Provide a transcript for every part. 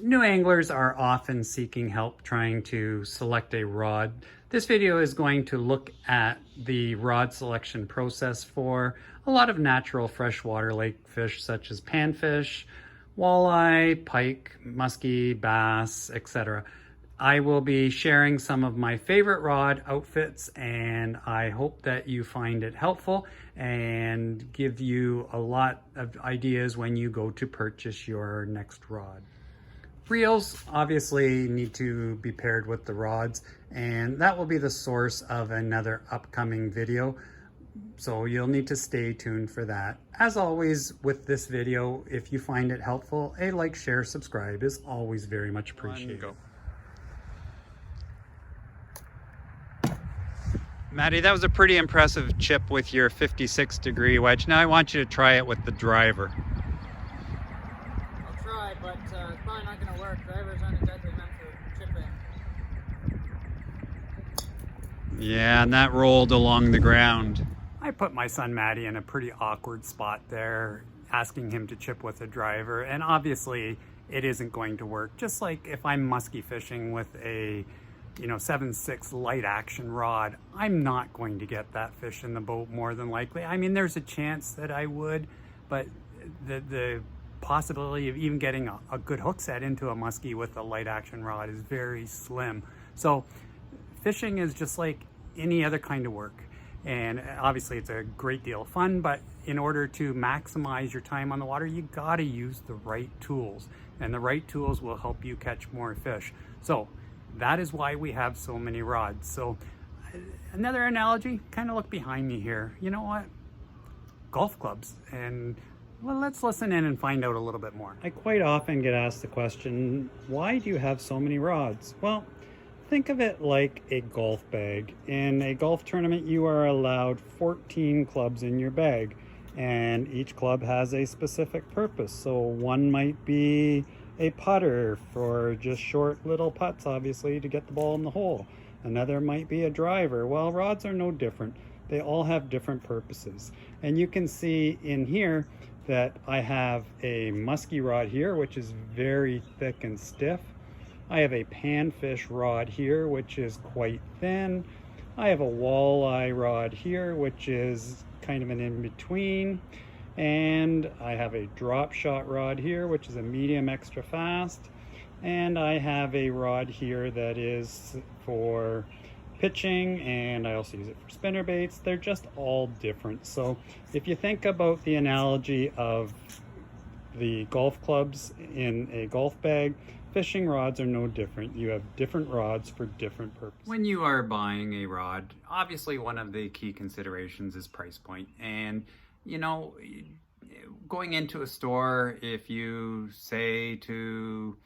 New anglers are often seeking help trying to select a rod. This video is going to look at the rod selection process for a lot of natural freshwater lake fish such as panfish, walleye, pike, musky, bass, etc. I will be sharing some of my favorite rod outfits, and I hope that you find it helpful and give you a lot of ideas when you go to purchase your next rod. Reels obviously need to be paired with the rods, and that will be the source of another upcoming video, so you'll need to stay tuned for that. As always with this video, if you find it helpful, a like, share, subscribe is always very much appreciated. Maddie, that was a pretty impressive chip with your 56-degree wedge. Now I want you to try it with the driver. I'll try, but it's probably not going to work. Drivers aren't exactly meant for chipping. Yeah, and that rolled along the ground. I put my son Maddie in a pretty awkward spot there, asking him to chip with a driver, and obviously it isn't going to work. Just like if I'm musky fishing with a 7/6 light action rod, I'm not going to get that fish in the boat more than likely. I mean, there's a chance that I would, but the possibility of even getting a good hook set into a muskie with a light action rod is very slim. So fishing is just like any other kind of work. And obviously it's a great deal of fun, but in order to maximize your time on the water, you gotta use the right tools. And the right tools will help you catch more fish. So that is why we have so many rods. So another analogy, kind of look behind me here. You know what? Golf clubs. And well, let's listen in and find out a little bit more. I quite often get asked the question, why do you have so many rods? Well, think of it like a golf bag. In a golf tournament, you are allowed 14 clubs in your bag, and each club has a specific purpose. So one might be a putter for just short little putts, obviously, to get the ball in the hole. Another might be a driver. Well, rods are no different. They all have different purposes. And you can see in here that I have a musky rod here, which is very thick and stiff. I have a panfish rod here, which is quite thin. I have a walleye rod here, which is kind of an in-between. And I have a drop shot rod here, which is a medium extra fast. And I have a rod here that is for pitching, and I also use it for spinner baits. They're just all different. So if you think about the analogy of the golf clubs in a golf bag, fishing rods are no different. You have different rods for different purposes. When you are buying a rod, obviously one of the key considerations is price point. And going into a store, if you say to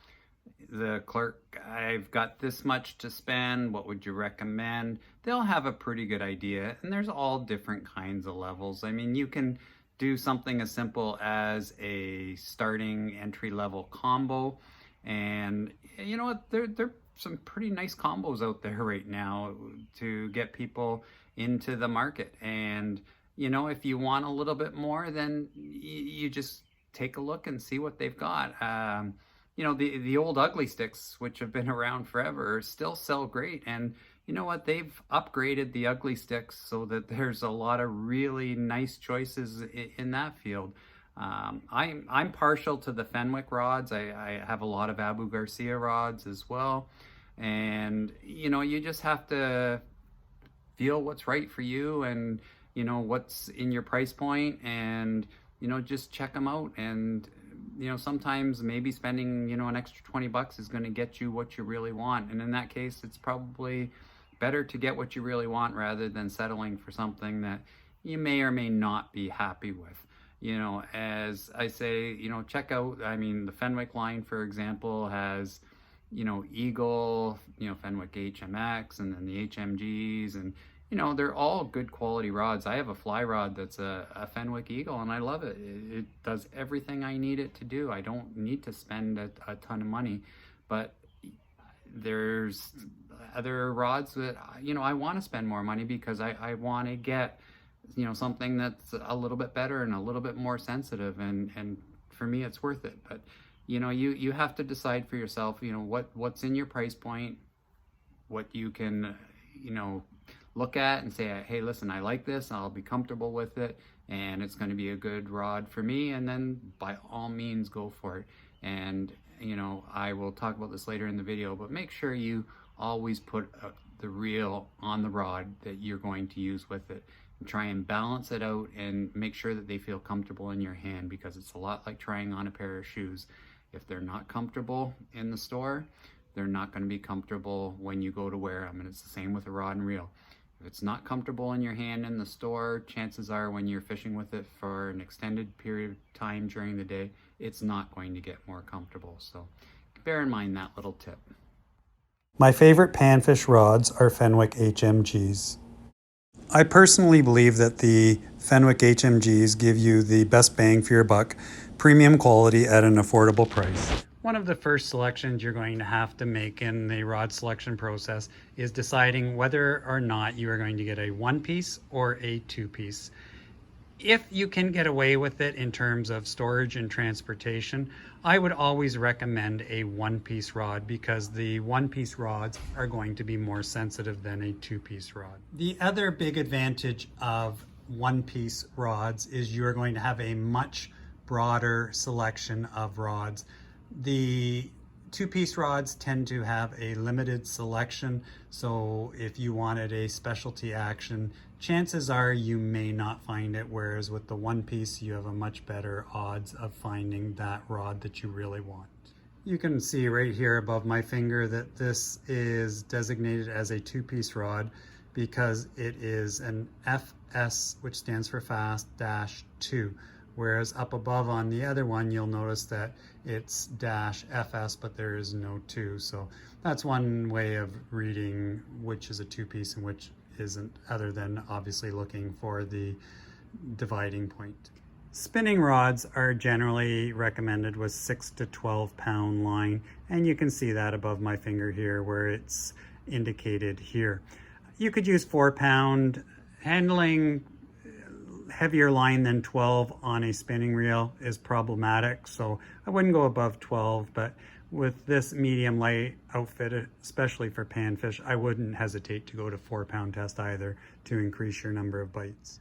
the clerk, I've got this much to spend, what would you recommend? They'll have a pretty good idea, and there's all different kinds of levels. I mean, you can do something as simple as a starting entry-level combo, and you know what, there are some pretty nice combos out there right now to get people into the market. And if you want a little bit more, then you just take a look and see what they've got. The old ugly sticks, which have been around forever, still sell great. And you know what? They've upgraded the ugly sticks so that there's a lot of really nice choices in that field. I'm partial to the Fenwick rods. I have a lot of Abu Garcia rods as well. And you just have to feel what's right for you, and what's in your price point, and just check them out. And sometimes maybe spending an extra 20 bucks is going to get you what you really want, and in that case it's probably better to get what you really want rather than settling for something that you may or may not be happy with. As I say, check out, the Fenwick line, for example, has Eagle, Fenwick HMX, and then the HMGs, and they're all good quality rods. I have a fly rod that's a Fenwick Eagle, and I love it. It does everything I need it to do. I don't need to spend a ton of money. But there's other rods that, I want to spend more money because I want to get, something that's a little bit better and a little bit more sensitive. And for me, it's worth it. But You know, you have to decide for yourself, you know, what's in your price point, what you can, you know, look at and say, hey, listen, I like this, I'll be comfortable with it, and it's going to be a good rod for me, and then by all means go for it. And you know, I will talk about this later in the video, but make sure you always put the reel on the rod that you're going to use with it, and try and balance it out and make sure that they feel comfortable in your hand, because it's a lot like trying on a pair of shoes. If they're not comfortable in the store, they're not going to be comfortable when you go to wear them. And it's the same with a rod and reel. If it's not comfortable in your hand in the store, chances are when you're fishing with it for an extended period of time during the day, it's not going to get more comfortable. So bear in mind that little tip. My favorite panfish rods are Fenwick HMGs. I personally believe that the Fenwick HMGs give you the best bang for your buck, premium quality at an affordable price. One of the first selections you're going to have to make in the rod selection process is deciding whether or not you are going to get a one-piece or a two-piece. If you can get away with it in terms of storage and transportation, I would always recommend a one-piece rod, because the one-piece rods are going to be more sensitive than a two-piece rod. The other big advantage of one-piece rods is you're going to have a much broader selection of rods. The two-piece rods tend to have a limited selection, so if you wanted a specialty action, chances are you may not find it, whereas with the one-piece you have a much better odds of finding that rod that you really want. You can see right here above my finger that this is designated as a two-piece rod because it is an FS, which stands for fast, -2. Whereas up above on the other one, you'll notice that it's -FS, but there is no 2. So that's one way of reading which is a two-piece and which isn't, other than obviously looking for the dividing point. Spinning rods are generally recommended with 6 to 12 pound line, and you can see that above my finger here where it's indicated here. You could use 4 pound. Handling heavier line than 12 on a spinning reel is problematic, so I wouldn't go above 12, but with this medium light outfit, especially for panfish, I wouldn't hesitate to go to 4 pound test either to increase your number of bites.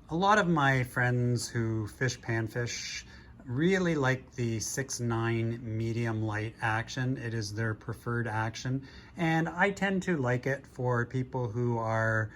A lot of my friends who fish panfish really like the 6-9 medium light action. It is their preferred action, and I tend to like it for people who are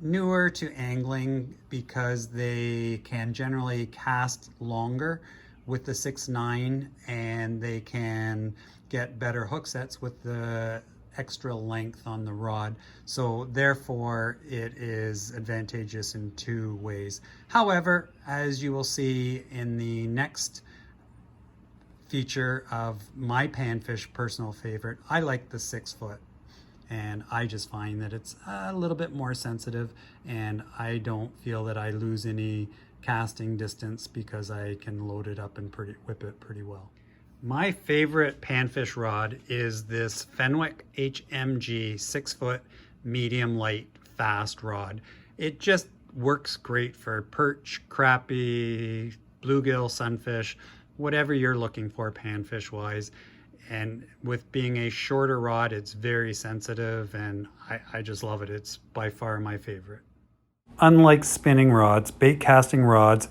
newer to angling because they can generally cast longer with the 6-9, and they can get better hook sets with the extra length on the rod. So therefore it is advantageous in 2 ways. However, as you will see in the next feature of my panfish personal favorite, I like the 6 foot. And I just find that it's a little bit more sensitive, and I don't feel that I lose any casting distance because I can load it up and whip it pretty well. My favorite panfish rod is this Fenwick HMG 6 foot medium light fast rod. It just works great for perch, crappie, bluegill, sunfish, whatever you're looking for panfish wise. And with being a shorter rod, it's very sensitive, and I just love it. It's by far my favorite. Unlike spinning rods, bait casting rods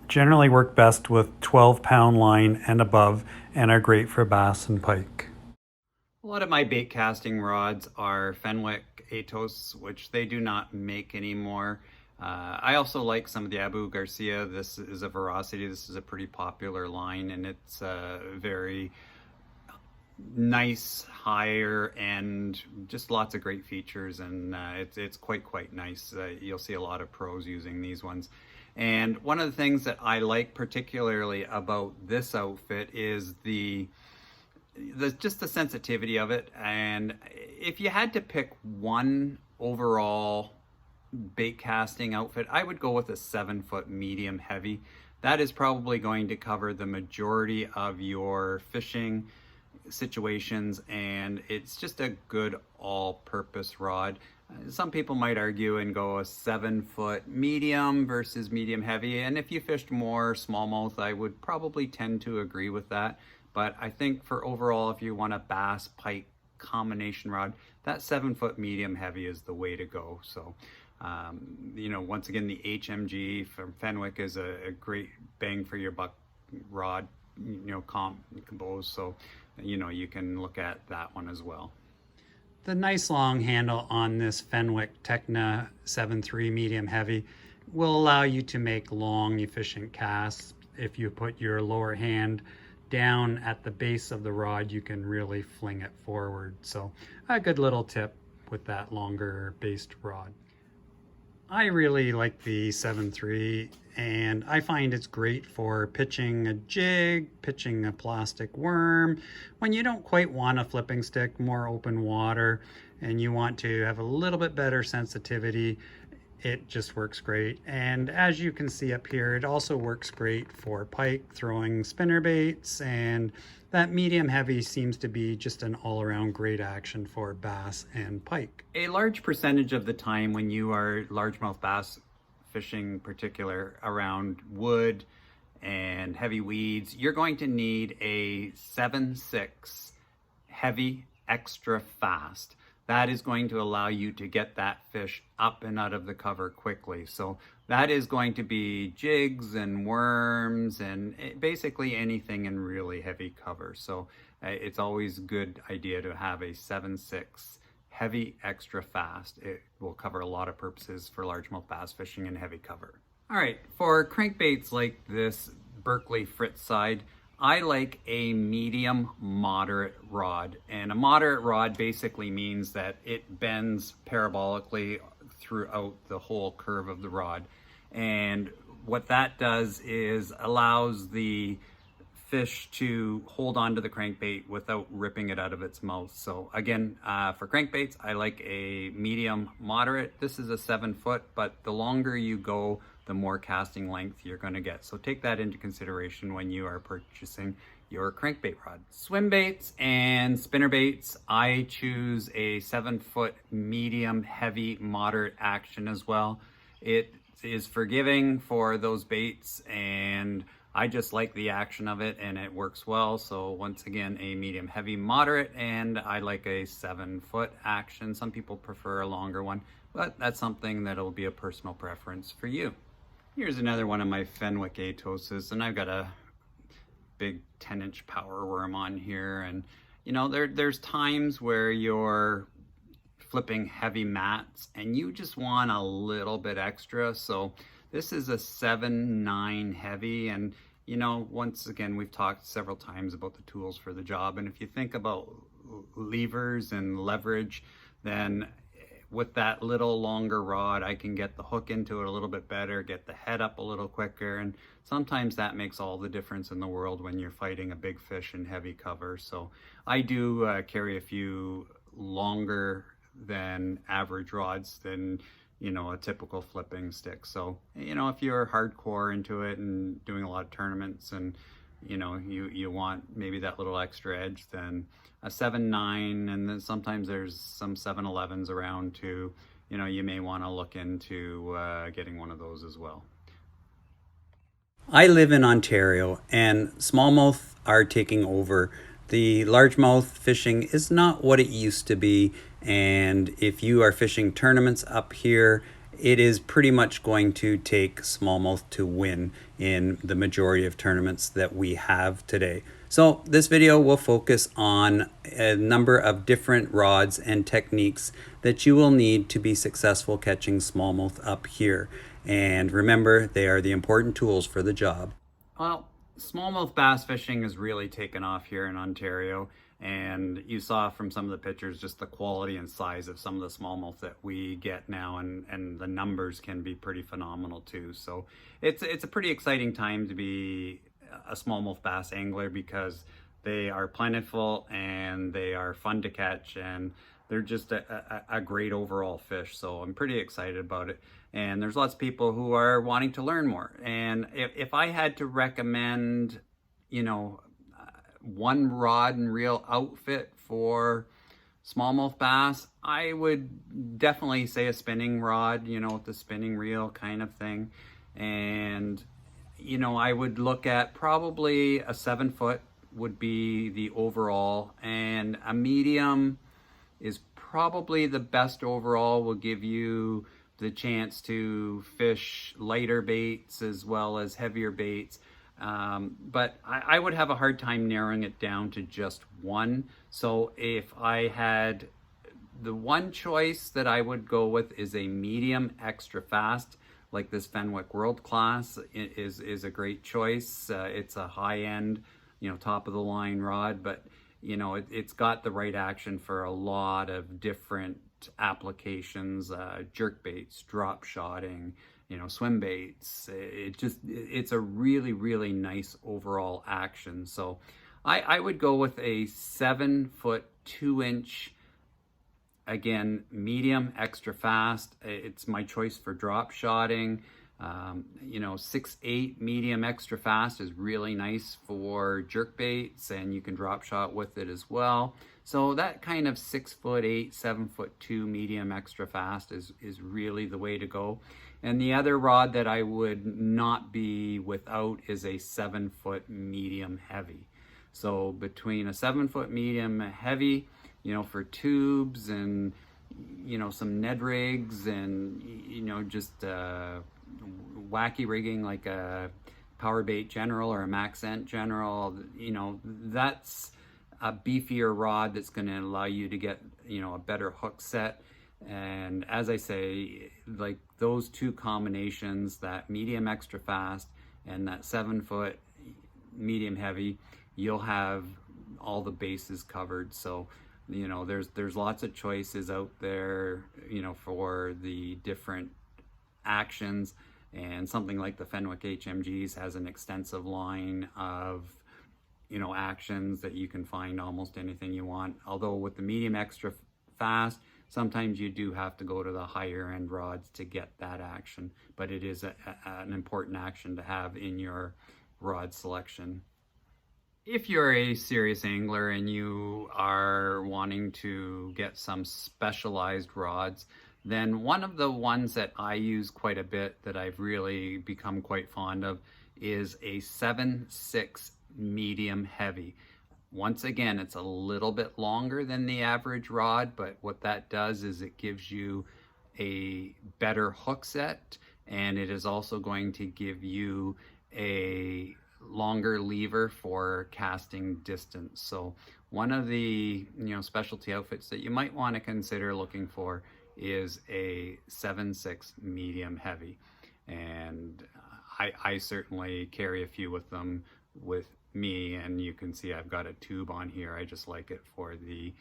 generally work best with 12 pound line and above, and are great for bass and pike. A lot of my bait casting rods are Fenwick Atos, which they do not make anymore. I also like some of the Abu Garcia. This is a Veracity. This is a pretty popular line, and it's very nice, higher end, just lots of great features, and it's quite nice. You'll see a lot of pros using these ones. And one of the things that I like particularly about this outfit is just the sensitivity of it. And if you had to pick one overall bait casting outfit, I would go with a 7 foot medium heavy. That is probably going to cover the majority of your fishing situations, and it's just a good all-purpose rod. Some people might argue and go a 7 foot medium versus medium heavy, and if you fished more smallmouth, I would probably tend to agree with that. But I think for overall, if you want a bass pike combination rod, that 7-foot medium heavy is the way to go. So you know, once again, the HMG from Fenwick is a great bang for your buck rod, you know, compose. So, you know, you can look at that one as well. The nice long handle on this Fenwick Techna 7.3 medium heavy will allow you to make long, efficient casts. If you put your lower hand down at the base of the rod, you can really fling it forward. So a good little tip with that longer based rod. I really like the 7.3, and I find it's great for pitching a jig, pitching a plastic worm, when you don't quite want a flipping stick, more open water, and you want to have a little bit better sensitivity. It just works great. And as you can see up here, it also works great for pike, throwing spinner baits, and that medium heavy seems to be just an all-around great action for bass and pike. A large percentage of the time when you are largemouth bass fishing, particular around wood and heavy weeds, you're going to need a 7.6 heavy extra fast. That is going to allow you to get that fish up and out of the cover quickly. So that is going to be jigs and worms and basically anything in really heavy cover. So it's always a good idea to have a 7.6 heavy extra fast. It will cover a lot of purposes for largemouth bass fishing in heavy cover. All right, for crankbaits like this Berkeley Fritz side, I like a medium moderate rod, and a moderate rod basically means that it bends parabolically throughout the whole curve of the rod. And what that does is allows the fish to hold on to the crankbait without ripping it out of its mouth. So again, for crankbaits, I like a medium moderate. This is a 7-foot, but the longer you go, the more casting length you're going to get. So take that into consideration when you are purchasing your crankbait rod. Swim baits and spinner baits, I choose a 7-foot medium heavy moderate action as well. It is forgiving for those baits, and I just like the action of it, and it works well. So once again, a medium heavy moderate, and I like a 7-foot action. Some people prefer a longer one, but that's something that'll be a personal preference for you. Here's another one of my Fenwick Atoses, and I've got a big 10-inch power worm on here. And you know, there's times where you're flipping heavy mats and you just want a little bit extra. So this is a 7.9 heavy, and you know, once again, we've talked several times about the tools for the job, and if you think about levers and leverage, then with that little longer rod, I can get the hook into it a little bit better, get the head up a little quicker, and sometimes that makes all the difference in the world when you're fighting a big fish in heavy cover. So I do carry a few longer than average rods than, you know, a typical flipping stick. So, you know, if you're hardcore into it and doing a lot of tournaments and, you know, you want maybe that little extra edge, then a 7.9, and then sometimes there's some 7.11s around too. You know, you may want to look into getting one of those as well. I live in Ontario, and smallmouth are taking over. The largemouth fishing is not what it used to be, and if you are fishing tournaments up here, it is pretty much going to take smallmouth to win in the majority of tournaments that we have today. So this video will focus on a number of different rods and techniques that you will need to be successful catching smallmouth up here. And remember, they are the important tools for the job. Well, smallmouth bass fishing has really taken off here in Ontario. And you saw from some of the pictures just the quality and size of some of the smallmouth that we get now, and the numbers can be pretty phenomenal too. So it's a pretty exciting time to be a smallmouth bass angler, because they are plentiful and they are fun to catch, and they're just a great overall fish. So I'm pretty excited about it. And there's lots of people who are wanting to learn more. And if I had to recommend, you know, one rod and reel outfit for smallmouth bass, I would definitely say a spinning rod, you know, with the spinning reel kind of thing. And, you know, I would look at probably a 7-foot would be the overall, and a medium is probably the best overall. Will give you the chance to fish lighter baits as well as heavier baits. But I would have a hard time narrowing it down to just one. So if I had the one choice that I would go with is a medium extra fast, like this Fenwick World Class is a great choice. It's a high end, top of the line rod, but it's got the right action for a lot of different applications, jerk baits, drop shotting, swim baits. It's a really, really nice overall action. So I would go with a 7-foot 2-inch, again, medium extra fast. It's my choice for drop shotting. 6-8 medium extra fast is really nice for jerk baits, and you can drop shot with it as well. So that kind of 6'8", 7'2" medium extra fast is really the way to go. And the other rod that I would not be without is a 7-foot medium heavy. So between a 7-foot medium heavy, for tubes and some Ned rigs and just wacky rigging like a Power Bait General or a Maxent General, that's a beefier rod that's going to allow you to get a better hook set. And as I say, like those two combinations, that medium extra fast and that 7-foot medium heavy, you'll have all the bases covered. So there's lots of choices out there for the different actions, and something like the Fenwick HMGs has an extensive line of actions that you can find almost anything you want. Although with the medium extra fast, sometimes you do have to go to the higher end rods to get that action, but it is an important action to have in your rod selection. If you're a serious angler and you are wanting to get some specialized rods, then one of the ones that I use quite a bit that I've really become quite fond of is a 7/6 medium heavy. Once again, it's a little bit longer than the average rod, but what that does is it gives you a better hook set, and it is also going to give you a longer lever for casting distance. So one of the specialty outfits that you might want to consider looking for is a 7/6 medium heavy, and I certainly carry a few with them with me, and you can see I've got a tube on here. I just like it for the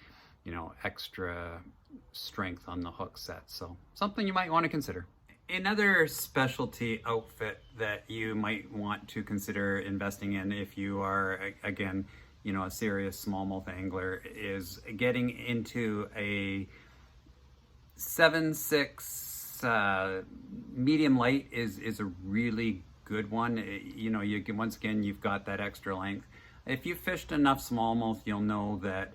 extra strength on the hook set. So something you might want to consider. Another specialty outfit that you might want to consider investing in if you are, again, a serious smallmouth angler, is getting into a 7/6 medium light is a really good one. You can, once again, you've got that extra length. If you've fished enough smallmouth, you'll know that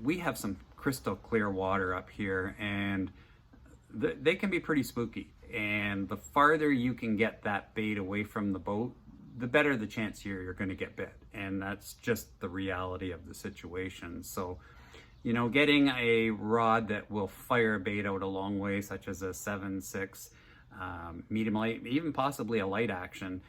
we have some crystal clear water up here, and they can be pretty spooky. And the farther you can get that bait away from the boat, the better the chance you're going to get bit. And that's just the reality of the situation. So, getting a rod that will fire a bait out a long way, such as a 7/6 medium light, even possibly a light action,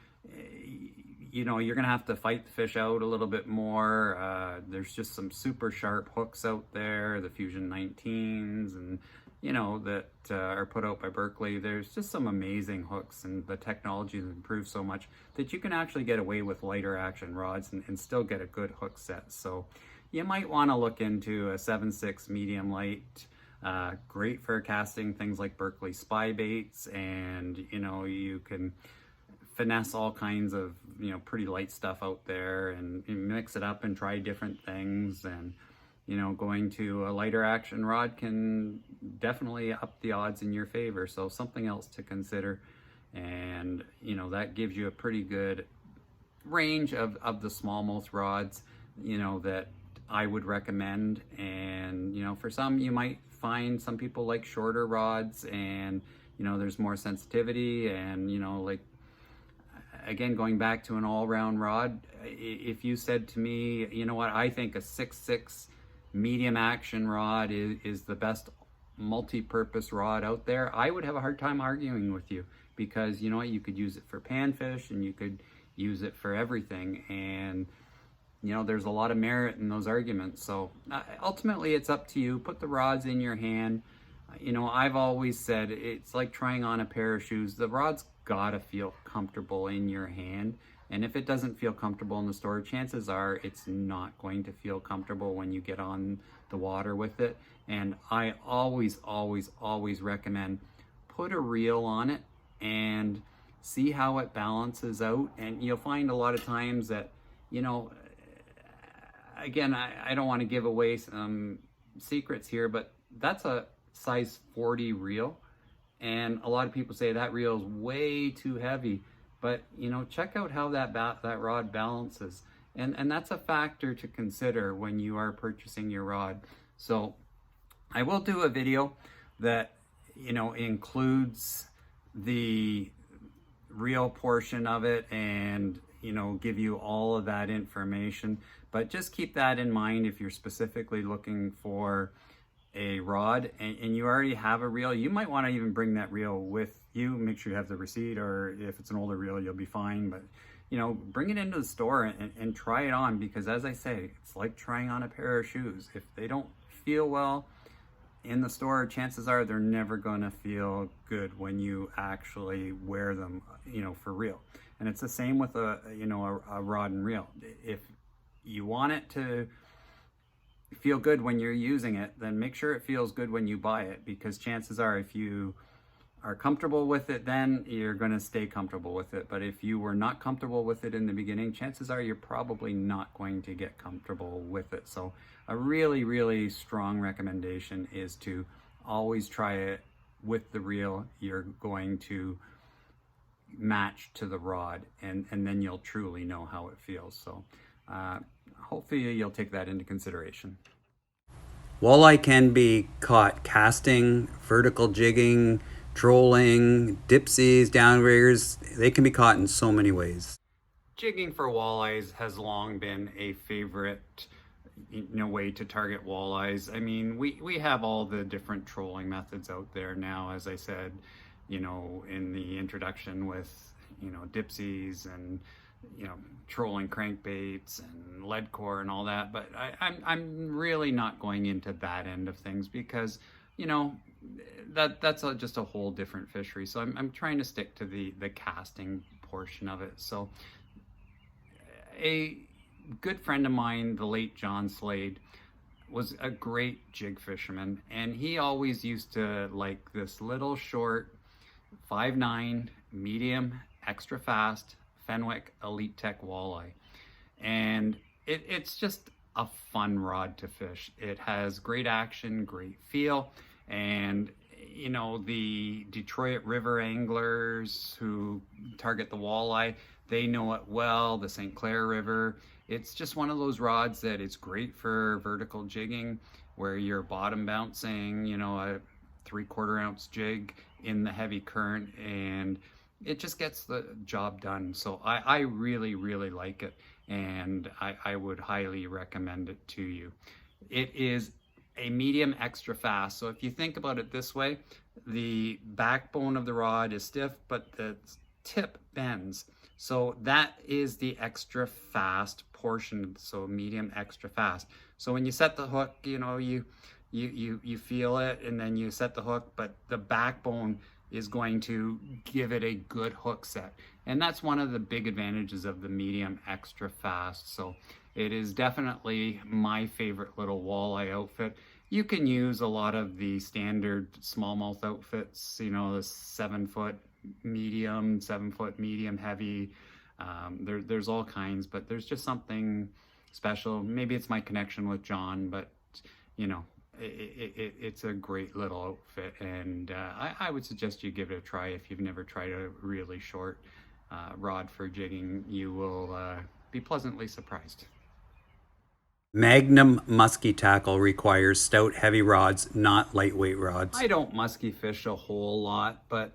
you're going to have to fight the fish out a little bit more. There's just some super sharp hooks out there, the Fusion 19s, and that are put out by Berkley. There's just some amazing hooks, and the technology has improved so much that you can actually get away with lighter action rods and still get a good hook set. So you might want to look into a 7/6 medium light. Great for casting things like Berkley spy baits, and you can finesse all kinds of pretty light stuff out there and mix it up and try different things. And going to a lighter action rod can definitely up the odds in your favor. So something else to consider. And, that gives you a pretty good range of the smallmouth rods, that I would recommend. And, for some, you might find some people like shorter rods, and, there's more sensitivity, and, again, going back to an all-round rod, if you said to me, you know what, I think a 6.6 medium action rod is the best multi-purpose rod out there, I would have a hard time arguing with you, because you know what, you could use it for panfish and you could use it for everything, and you know, there's a lot of merit in those arguments. So ultimately it's up to you. Put the rods in your hand. You know, I've always said it's like trying on a pair of shoes. The rod's gotta feel comfortable in your hand, and if it doesn't feel comfortable in the store, chances are it's not going to feel comfortable when you get on the water with it. And I always recommend put a reel on it and see how it balances out. And you'll find a lot of times that, you know, again, I don't want to give away some secrets here, but that's a size 40 reel, and a lot of people say that reel is way too heavy. But you know, check out how that rod balances, and that's a factor to consider when you are purchasing your rod. So I will do a video that, you know, includes the reel portion of it, and you know, give you all of that information. But just keep that in mind if you're specifically looking for a rod and you already have a reel. You might want to even bring that reel with you. Make sure you have the receipt, or if it's an older reel, you'll be fine. But you know, bring it into the store and try it on, because as I say, it's like trying on a pair of shoes. If they don't feel well in the store, chances are they're never going to feel good when you actually wear them, you know, for real. And it's the same with a rod and reel. If you want it to feel good when you're using it, then make sure it feels good when you buy it, because chances are if you are comfortable with it, then you're going to stay comfortable with it. But if you were not comfortable with it in the beginning, chances are you're probably not going to get comfortable with it. So a really strong recommendation is to always try it with the reel you're going to match to the rod, and then you'll truly know how it feels. So hopefully you'll take that into consideration. Walleye can be caught casting, vertical jigging, trolling, dipsies, downriggers. They can be caught in so many ways. Jigging for walleyes has long been a favorite, you know, way to target walleyes. I mean, we have all the different trolling methods out there now, as I said, you know, in the introduction, with, you know, dipsies and, you know, trolling crankbaits and lead core and all that. But I'm really not going into that end of things, because, you know, that's just a whole different fishery. So I'm trying to stick to the casting portion of it. So a good friend of mine, the late John Slade, was a great jig fisherman, and he always used to like this little short 5'9" medium extra fast Fenwick Elite Tech walleye. And it's just a fun rod to fish. It has great action, great feel, and you know, the Detroit River anglers who target the walleye, they know it well. The St. Clair River, it's just one of those rods that it's great for vertical jigging, where you're bottom bouncing, you know, a 3/4 ounce jig in the heavy current, and it just gets the job done. So I really like it, and I would highly recommend it to you. It is a medium extra fast. So if you think about it this way, the backbone of the rod is stiff, but the tip bends. So that is the extra fast portion. So medium extra fast. So when you set the hook, you know, you feel it, and then you set the hook, but the backbone is going to give it a good hook set. And that's one of the big advantages of the medium extra fast. So it is definitely my favorite little walleye outfit. You can use a lot of the standard smallmouth outfits, you know, the 7-foot medium, 7-foot medium heavy. There's all kinds, but there's just something special. Maybe it's my connection with John, but you know, it's a great little outfit, and I would suggest you give it a try. If you've never tried a really short rod for jigging, you will be pleasantly surprised. Magnum musky tackle requires stout, heavy rods, not lightweight rods. I don't musky fish a whole lot, but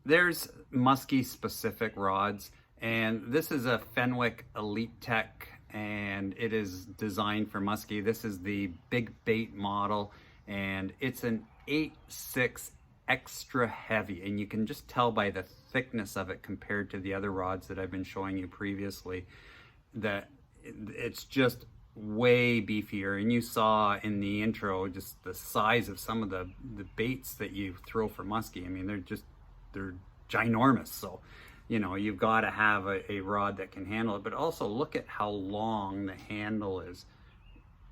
there's musky specific rods, And this is a Fenwick Elite Tech, and it is designed for muskie. This is the big bait model, and it's an 8.6 extra heavy, and you can just tell by the thickness of it compared to the other rods that I've been showing you previously that it's just way beefier. And you saw in the intro just the size of some of the baits that you throw for muskie. I mean, they're ginormous. So you know, you've got to have a rod that can handle it, but also look at how long the handle is.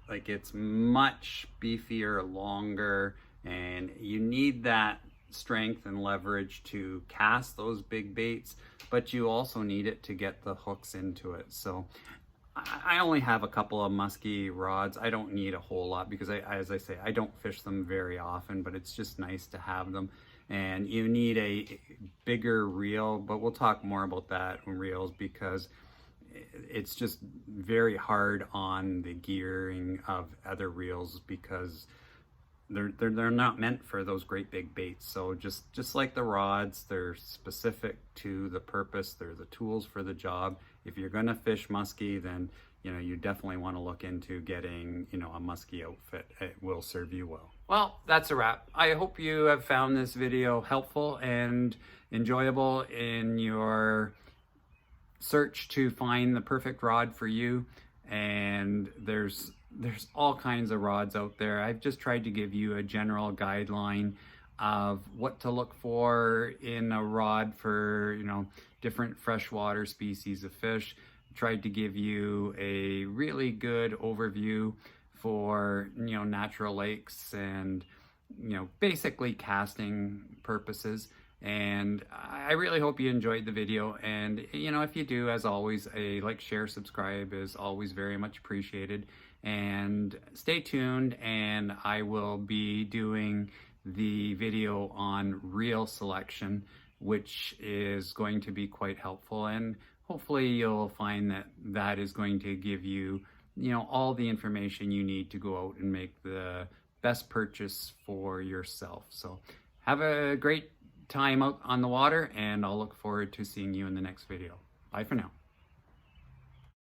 Like, it's much beefier, longer, and you need that strength and leverage to cast those big baits, but you also need it to get the hooks into it. So I only have a couple of musky rods. I don't need a whole lot because as I say, I don't fish them very often, but it's just nice to have them. And you need a bigger reel, but we'll talk more about that in reels because it's just very hard on the gearing of other reels because they're not meant for those great big baits. So just like the rods, they're specific to the purpose. They're the tools for the job. If you're gonna fish muskie, then you know you definitely want to look into getting, you know, a muskie outfit. It will serve you well. Well, that's a wrap. I hope you have found this video helpful and enjoyable in your search to find the perfect rod for you. And there's all kinds of rods out there. I've just tried to give you a general guideline of what to look for in a rod for, you know, different freshwater species of fish. Tried to give you a really good overview for, you know, natural lakes and, you know, basically casting purposes. And I really hope you enjoyed the video. And, you know, if you do, as always, a like, share, subscribe is always very much appreciated. And stay tuned, and I will be doing the video on reel selection, which is going to be quite helpful. And hopefully you'll find that that is going to give you, you know, all the information you need to go out and make the best purchase for yourself. So have a great time out on the water, and I'll look forward to seeing you in the next video. Bye for now.